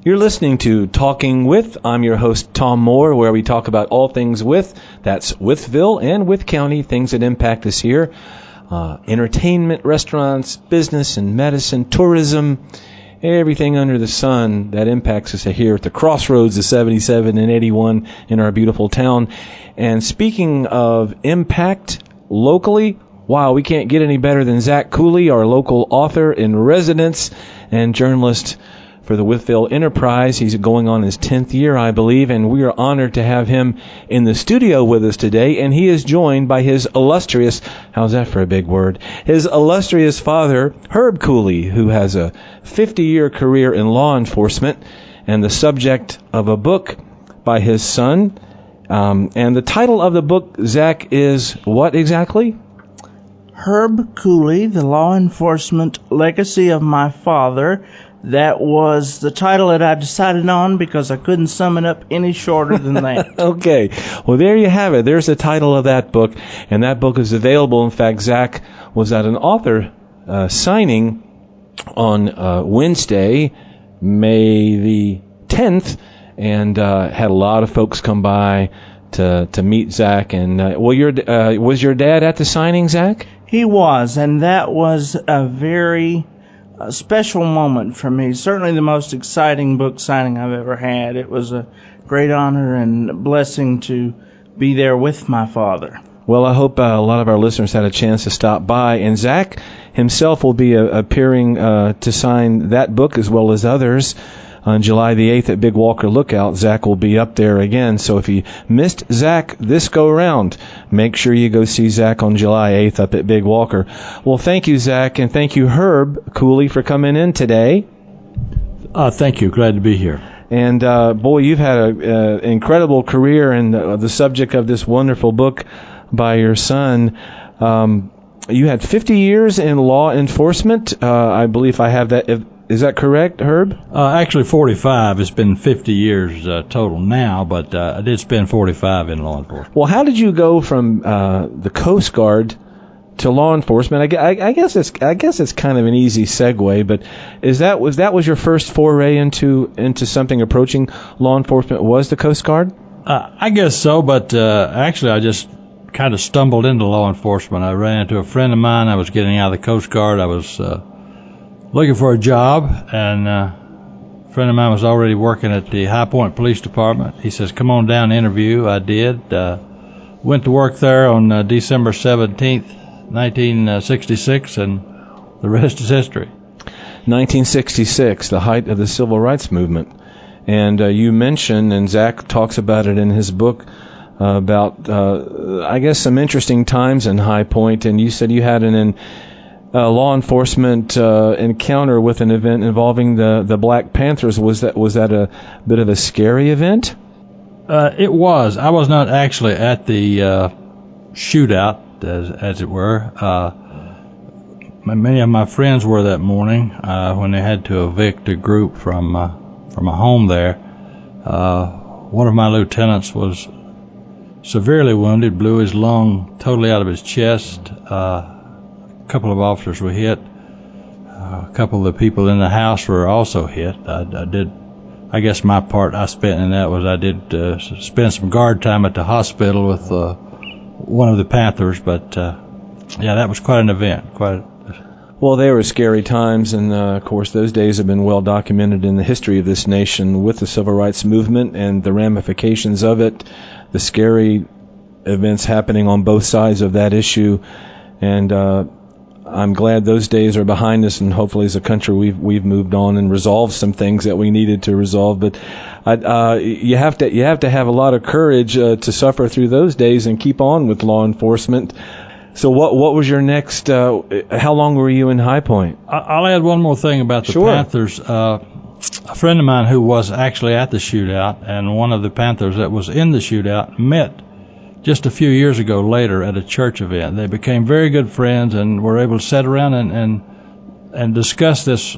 You're listening to Talking With. I'm your host, Thom Moore, where we talk about all things Wythe. That's Wytheville and Wythe County, things that impact us here. Entertainment, restaurants, business and medicine, tourism, everything under the sun that impacts us here at the crossroads of 77 and 81 in our beautiful town. And speaking of impact locally, wow, we can't get any better than Zach Cooley, our local author in residence and journalist for the Wytheville Enterprise. He's going on his 10th year, I believe, and we are honored to have him in the studio with us today. And he is joined by his illustrious, how's that for a big word, his illustrious father, Herb Cooley, who has a 50-year career in law enforcement and the subject of a book by his son. And the title of the book, Zach, is what exactly? Herb Cooley, The Law Enforcement Legacy of My Father. That was the title that I decided on because I couldn't sum it up any shorter than that. Okay. Well, there you have it. There's the title of that book, and that book is available. In fact, Zach was at an author signing on Wednesday, May the 10th, and had a lot of folks come by to meet Zach. And was your dad at the signing, Zach? He was, and that was a very special moment for me. Certainly the most exciting book signing I've ever had. It was a great honor and blessing to be there with my father. Well, I hope a lot of our listeners had a chance to stop by. And Zach himself will be appearing to sign that book as well as others on July the 8th at Big Walker Lookout. Zach will be up there again. So if you missed Zach this go around, make sure you go see Zach on July 8th up at Big Walker. Well, thank you, Zach, and thank you, Herb Cooley, for coming in today. Thank you. Glad to be here. And, boy, you've had an incredible career, and the subject of this wonderful book by your son. You had 50 years in law enforcement. I believe I have that. Is that correct, Herb? Actually, 45. It's been 50 years total now, but I did spend 45 in law enforcement. Well, how did you go from the Coast Guard to law enforcement? I guess it's kind of an easy segue, but was your first foray into something approaching law enforcement? Was the Coast Guard? I guess so, but actually, I just kind of stumbled into law enforcement. I ran into a friend of mine. I was getting out of the Coast Guard. I was looking for a job, and a friend of mine was already working at the High Point Police Department. He says, come on down and interview. I did. Went to work there on December 17th, 1966, and the rest is history. 1966, the height of the Civil Rights Movement. And you mentioned, and Zach talks about it in his book, about, I guess, some interesting times in High Point, and you said you had an law enforcement encounter with an event involving the Black Panthers. Was that a bit of a scary event? It was. I was not actually at the shootout, as it were. Many of my friends were that morning when they had to evict a group from a home there. One of my lieutenants was severely wounded, blew his lung totally out of his chest. A couple of officers were hit. A couple of the people in the house were also hit. I guess my part I spent in that was I did spend some guard time at the hospital with one of the Panthers, but yeah, that was quite an event. Well, they were scary times, and of course those days have been well documented in the history of this nation with the Civil Rights Movement and the ramifications of it, the scary events happening on both sides of that issue, and I'm glad those days are behind us, and hopefully as a country we've moved on and resolved some things that we needed to resolve. But you have to have a lot of courage to suffer through those days and keep on with law enforcement. So what was your next? How long were you in High Point? I'll add one more thing about the Panthers. A friend of mine who was actually at the shootout, and one of the Panthers that was in the shootout, met just a few years ago later at a church event. They became very good friends and were able to sit around and discuss this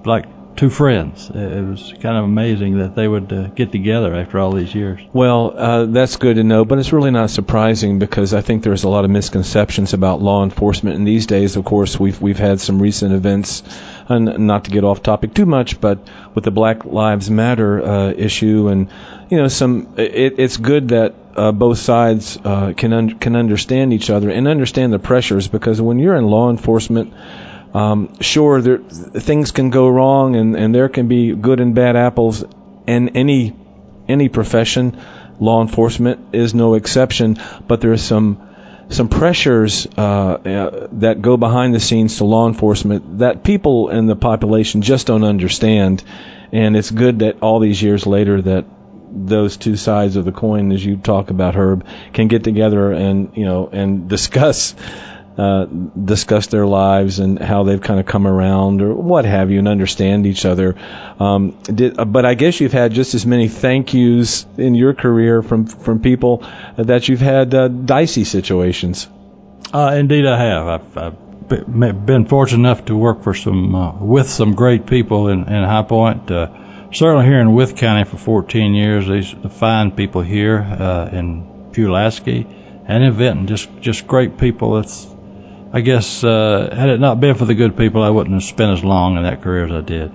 like two friends. It was kind of amazing that they would get together after all these years. Well, that's good to know, but it's really not surprising because I think there's a lot of misconceptions about law enforcement. And these days, of course, we've had some recent events and not to get off topic too much, but with the Black Lives Matter issue, and it's good that both sides can understand each other and understand the pressures, because when you're in law enforcement, sure, things can go wrong, and there can be good and bad apples in any profession. Law enforcement is no exception, but there's some pressures that go behind the scenes to law enforcement that people in the population just don't understand. And it's good that all these years later that those two sides of the coin, as you talk about, Herb, can get together and discuss their lives and how they've kind of come around or what have you, and understand each other. But I guess you've had just as many thank yous in your career from people that you've had dicey situations. Indeed, I have. I've been fortunate enough to work for with some great people in High Point. Certainly here in Wythe County for 14 years. These fine people here in Pulaski and in Vinton, just great people. I guess had it not been for the good people, I wouldn't have spent as long in that career as I did.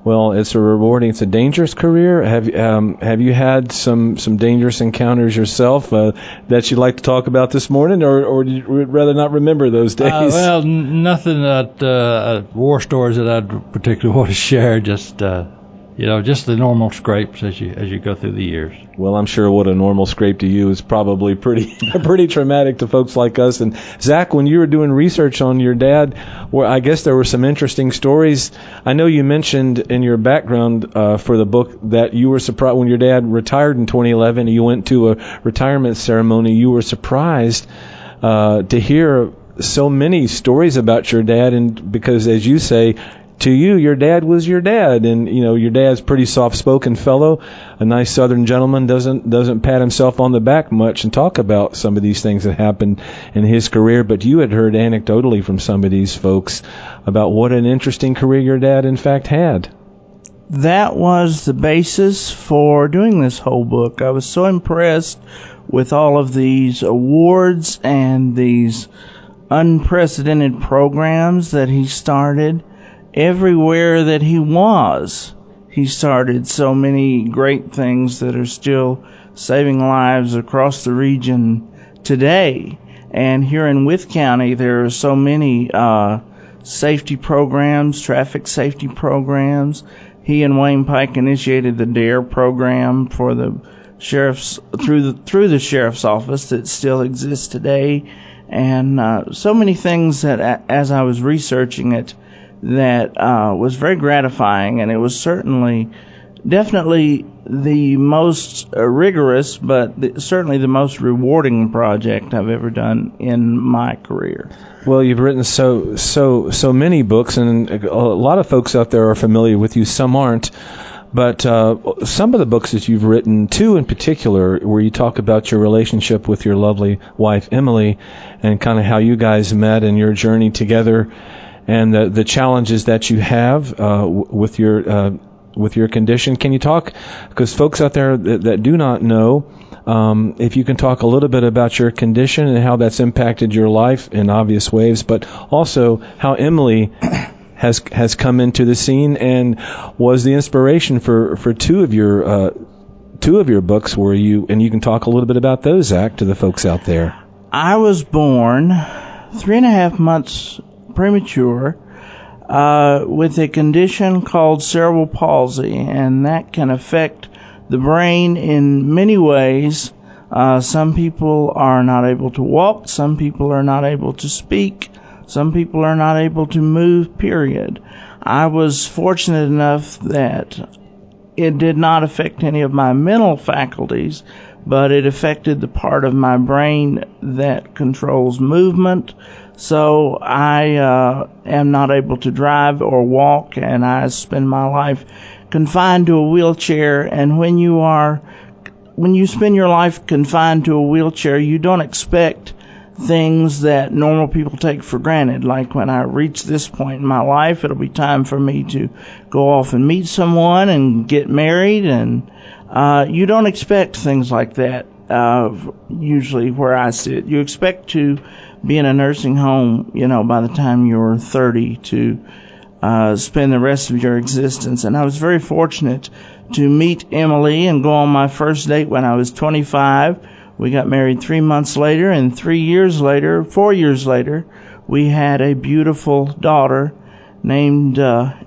Well, it's a dangerous career. Have you had some dangerous encounters yourself that you'd like to talk about this morning, or would you rather not remember those days? Well, nothing war stories that I'd particularly want to share. Just just the normal scrapes as you go through the years. Well, I'm sure what a normal scrape to you is probably pretty traumatic to folks like us. And Zach, when you were doing research on your dad, I guess there were some interesting stories. I know you mentioned in your background for the book that you were surprised when your dad retired in 2011. You went to a retirement ceremony. You were surprised to hear so many stories about your dad, and because, as you say, to you, your dad was your dad, and your dad's a pretty soft-spoken fellow, a nice Southern gentleman, doesn't pat himself on the back much and talk about some of these things that happened in his career. But you had heard anecdotally from some of these folks about what an interesting career your dad, in fact, had. That was the basis for doing this whole book. I was so impressed with all of these awards and these unprecedented programs that he started. Everywhere that he started so many great things that are still saving lives across the region today. And here in Wythe County, there are so many safety programs, traffic safety programs. He and Wayne Pike initiated the DARE program for the sheriff's through the sheriff's office that still exists today, and so many things that as I was researching it, that was very gratifying, and it was definitely the most rigorous, but certainly the most rewarding project I've ever done in my career. Well, you've written so many books, and a lot of folks out there are familiar with you. Some aren't, but some of the books that you've written, two in particular, where you talk about your relationship with your lovely wife Emily, and kind of how you guys met and your journey together, and the challenges that you have with your condition. Can you talk, because folks out there that do not know, if you can talk a little bit about your condition and how that's impacted your life in obvious ways, but also how Emily has come into the scene and was the inspiration for two of your books, where you can talk a little bit about those, Zach, to the folks out there. I was born 3.5 months premature with a condition called cerebral palsy, and that can affect the brain in many ways. Some people are not able to walk, some people are not able to speak, some people are not able to move, period. I was fortunate enough that it did not affect any of my mental faculties, but it affected the part of my brain that controls movement. So I am not able to drive or walk, and I spend my life confined to a wheelchair. And when you spend your life confined to a wheelchair, you don't expect things that normal people take for granted. Like when I reach this point in my life, it'll be time for me to go off and meet someone and get married, and you don't expect things like that usually where I sit. You expect to be in a nursing home, by the time you're 30 to spend the rest of your existence. And I was very fortunate to meet Emily and go on my first date when I was 25. We got married 3 months later, and 4 years later, we had a beautiful daughter named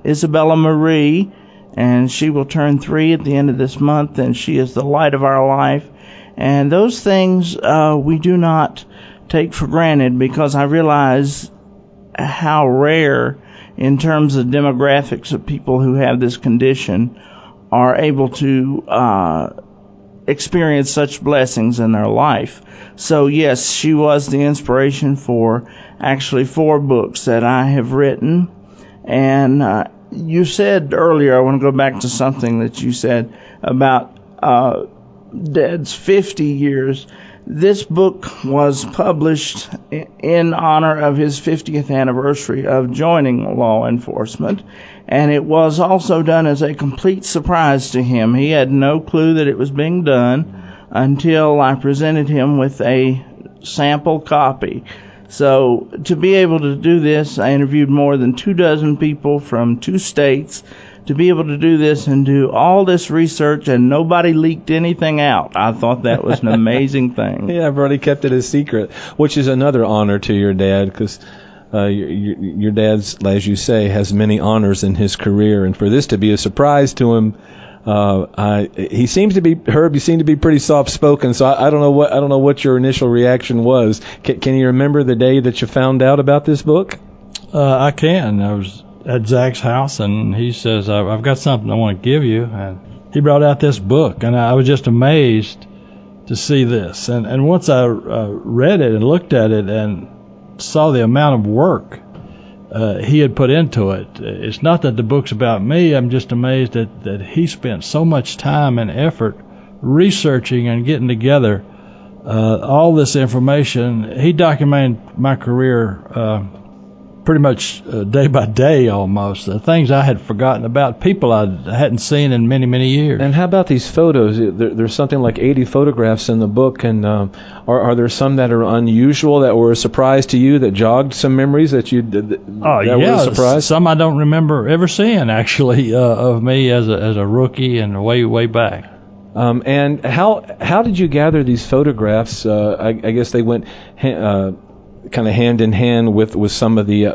Isabella Marie, and she will turn 3 at the end of this month, and she is the light of our life. And those things we do not take for granted, because I realize how rare, in terms of demographics of people who have this condition, are able to experience such blessings in their life. So yes, she was the inspiration for actually 4 books that I have written. And you said earlier, I want to go back to something that you said about Dad's 50 years. This book was published in honor of his 50th anniversary of joining law enforcement, and it was also done as a complete surprise to him. He had no clue that it was being done until I presented him with a sample copy. So to be able to do this, I interviewed more than 24 people from 2 states to be able to do this and do all this research, and nobody leaked anything out. I thought that was an amazing thing. Yeah, I've already kept it a secret, which is another honor to your dad, because your dad's, as you say, has many honors in his career, and for this to be a surprise to him, he seems to be, Herb, you seem to be pretty soft-spoken, so I don't know what your initial reaction was. Can you remember the day that you found out about this book? I can. I was at Zach's house, and he says, I've got something I want to give you. And he brought out this book, and I was just amazed to see this. And once I read it and looked at it and saw the amount of work he had put into it, it's not that the book's about me. I'm just amazed that he spent so much time and effort researching and getting together all this information. He documented my career pretty much day by day almost. Things I had forgotten about, people I hadn't seen in many, many years. And how about these photos? There's something like 80 photographs in the book, and are there some that are unusual, that were a surprise to you, that jogged some memories that you were a surprise? Some I don't remember ever seeing, actually, of me as a rookie and way back. And how did you gather these photographs? I guess they went kind of hand in hand with some of the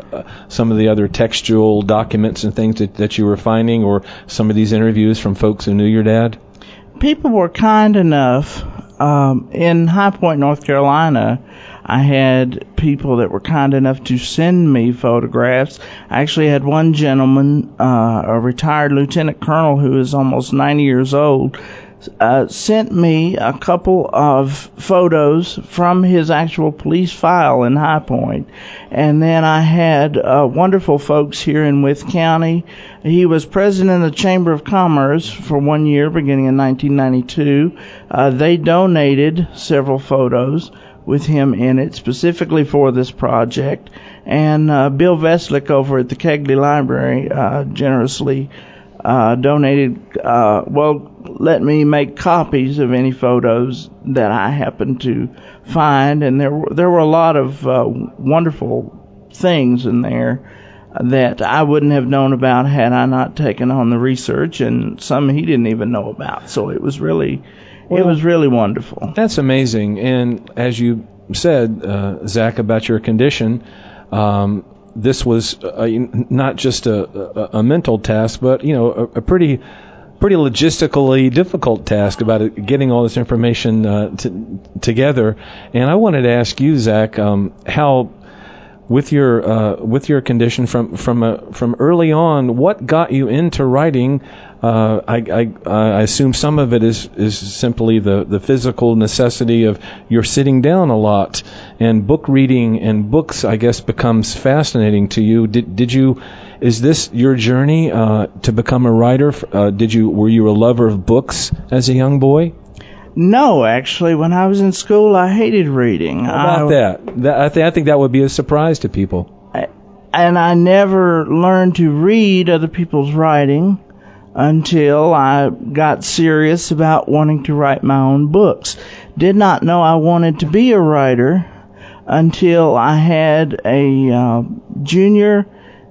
other textual documents and things that you were finding, or some of these interviews from folks who knew your dad? People were kind enough. In High Point, North Carolina, I had people that were kind enough to send me photographs. I actually had one gentleman, a retired lieutenant colonel who is almost 90 years old, sent me a couple of photos from his actual police file in High Point. And then I had wonderful folks here in Wythe County. He was president of the Chamber of Commerce for 1 year, beginning in 1992. They donated several photos with him in it, specifically for this project. And Bill Veslick over at the Kegley Library generously donated, let me make copies of any photos that I happened to find, and there were a lot of wonderful things in there that I wouldn't have known about had I not taken on the research, and some he didn't even know about. So it was really wonderful. That's amazing. And as you said, Zach, about your condition, this was not just a mental task, but a pretty logistically difficult task about getting all this information together. And I wanted to ask you, Zach, how with your condition from early on, what got you into writing? I assume some of it is simply the physical necessity of you're sitting down a lot, and book reading and books, I guess, becomes fascinating to you. Is this your journey to become a writer? Were you a lover of books as a young boy? No, actually, when I was in school, I hated reading. How about that? I think that would be a surprise to people. And I never learned to read other people's writing until I got serious about wanting to write my own books. Did not know I wanted to be a writer until I had a junior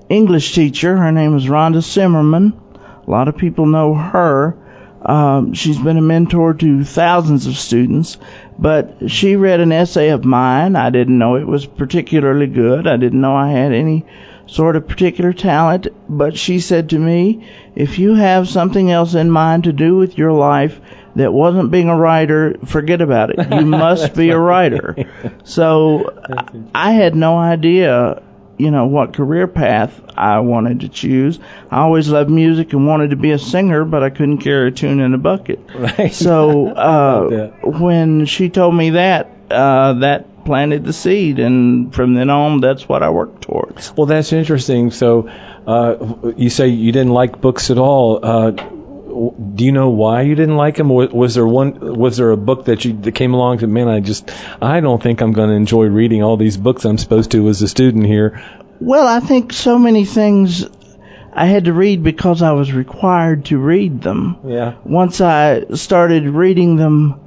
English teacher. Her name is Rhonda Simmerman. A lot of people know her. She's been a mentor to thousands of students, but she read an essay of mine. I didn't know it was particularly good. I didn't know I had any sort of particular talent, but she said to me, if you have something else in mind to do with your life that wasn't being a writer, forget about it. You must be a writer. So I had no idea, what career path I wanted to choose. I always loved music and wanted to be a singer, but I couldn't carry a tune in a bucket. Right. So when she told me that, that planted the seed, and from then on, that's what I worked towards. Well, that's interesting. So you say you didn't like books at all. Do you know why you didn't like them? Was there a book that came along and, man, I don't think I'm going to enjoy reading all these books I'm supposed to as a student here? Well, I think so many things I had to read because I was required to read them. Yeah. Once I started reading them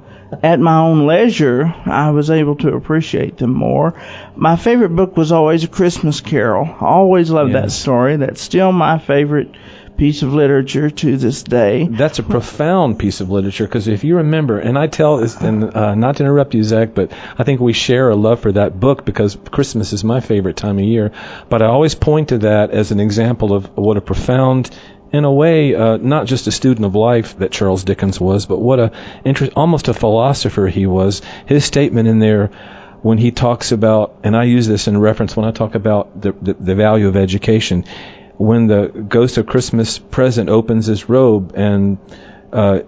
at my own leisure, I was able to appreciate them more. My favorite book was always A Christmas Carol. I always loved that story. That's still my favorite piece of literature to this day. That's a profound piece of literature, because if you remember, and I tell this, and not to interrupt you, Zach, but I think we share a love for that book because Christmas is my favorite time of year. But I always point to that as an example of what a profound, in a way, not just a student of life that Charles Dickens was, but what almost a philosopher he was. His statement in there when he talks about, and I use this in reference when I talk about the value of education, when the ghost of Christmas present opens his robe and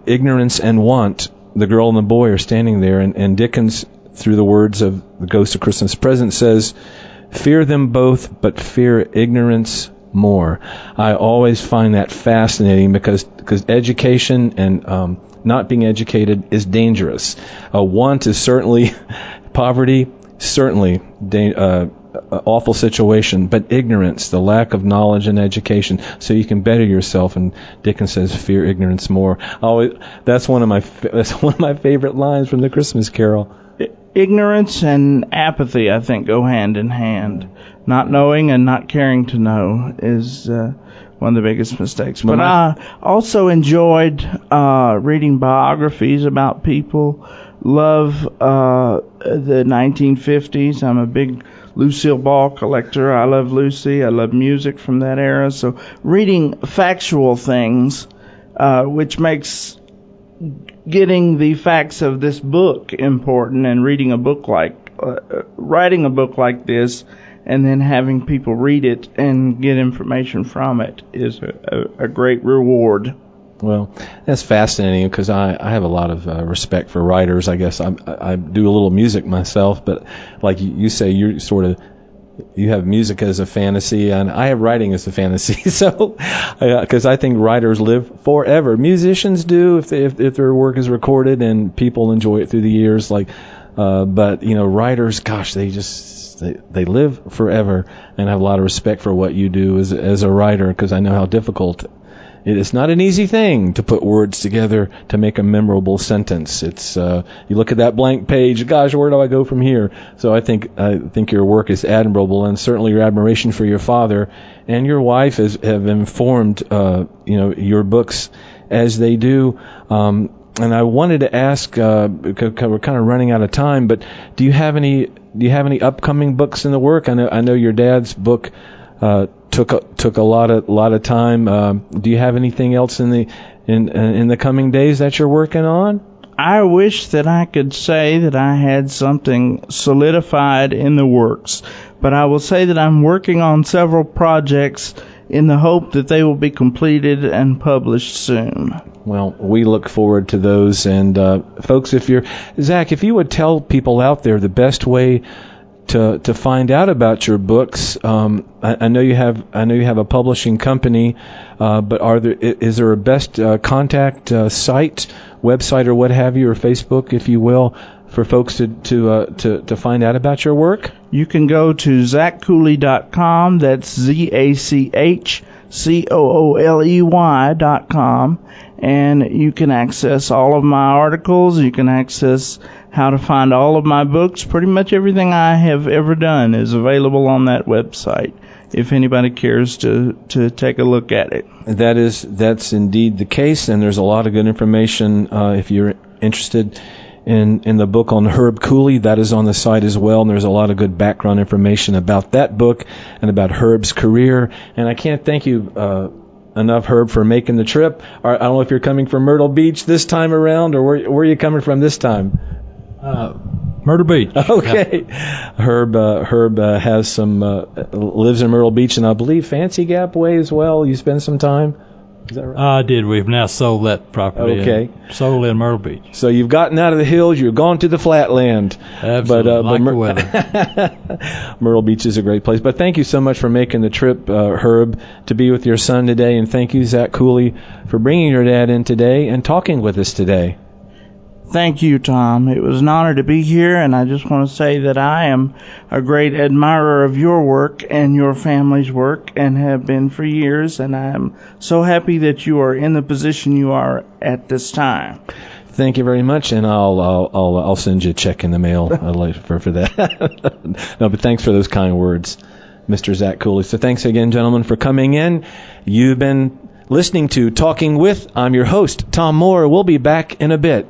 ignorance and want, the girl and the boy, are standing there, and Dickens, through the words of the ghost of Christmas present, says, "Fear them both, but fear ignorance more." I always find that fascinating because education and not being educated is dangerous. Want is certainly poverty, certainly awful situation, but ignorance, the lack of knowledge and education, so you can better yourself. And Dickens says, "Fear ignorance more." That's one of my favorite lines from the Christmas Carol. Ignorance and apathy, I think, go hand in hand. Not knowing and not caring to know is one of the biggest mistakes. But I also enjoyed reading biographies about people. Love the 1950s. I'm a big Lucille Ball collector. I love Lucy. I love music from that era. So reading factual things, which makes getting the facts of this book important, and writing a book like this, and then having people read it and get information from it is a great reward. Well, that's fascinating because I have a lot of respect for writers. I guess I do a little music myself, but like you say, you have music as a fantasy, and I have writing as a fantasy. So, because I think writers live forever. Musicians do if their work is recorded and people enjoy it through the years. But writers, gosh, they live forever, and I have a lot of respect for what you do as a writer, because I know how difficult it is. Not an easy thing to put words together to make a memorable sentence. It's you look at that blank page, gosh, where do I go from here? So I think your work is admirable, and certainly your admiration for your father and your wife have informed your books as they do. And I wanted to ask, because we're kind of running out of time, but do you have any upcoming books in the work? I know your dad's book took a lot of time. Do you have anything else in the coming days that you're working on? I wish that I could say that I had something solidified in the works, but I will say that I'm working on several projects in the hope that they will be completed and published soon. Well, we look forward to those. And folks, Zach, if you would tell people out there the best way to find out about your books. I know you have a publishing company, but is there a best contact site, website, or what have you, or Facebook, if you will, for folks to find out about your work? You can go to zachcooley.com. That's ZACHCOOLEY.com, and you can access all of my articles. You can access how to find all of my books. Pretty much everything I have ever done is available on that website. if anybody cares to take a look at it. That's indeed the case, and there's a lot of good information if you're interested in the book on Herb Cooley. That is on the site as well, and there's a lot of good background information about that book and about Herb's career. And I can't thank you enough, Herb, for making the trip. I don't know if you're coming from Myrtle Beach this time around, or where are you coming from this time? Myrtle Beach. Okay. Herb has some lives in Myrtle Beach, and I believe Fancy Gap Way as well. You spend some time. Is that right? I did. We've now sold that property. Okay. Sold in Myrtle Beach. So you've gotten out of the hills. You've gone to the flatland. Absolutely. Like the weather. Myrtle Beach is a great place. But thank you so much for making the trip, Herb, to be with your son today. And thank you, Zach Cooley, for bringing your dad in today and talking with us today. Thank you, Tom. It was an honor to be here, and I just want to say that I am a great admirer of your work and your family's work, and have been for years, and I am so happy that you are in the position you are at this time. Thank you very much, and I'll send you a check in the mail for that. No, but thanks for those kind words, Mr. Zach Cooley. So thanks again, gentlemen, for coming in. You've been listening to Talking With. I'm your host, Thom Moore. We'll be back in a bit.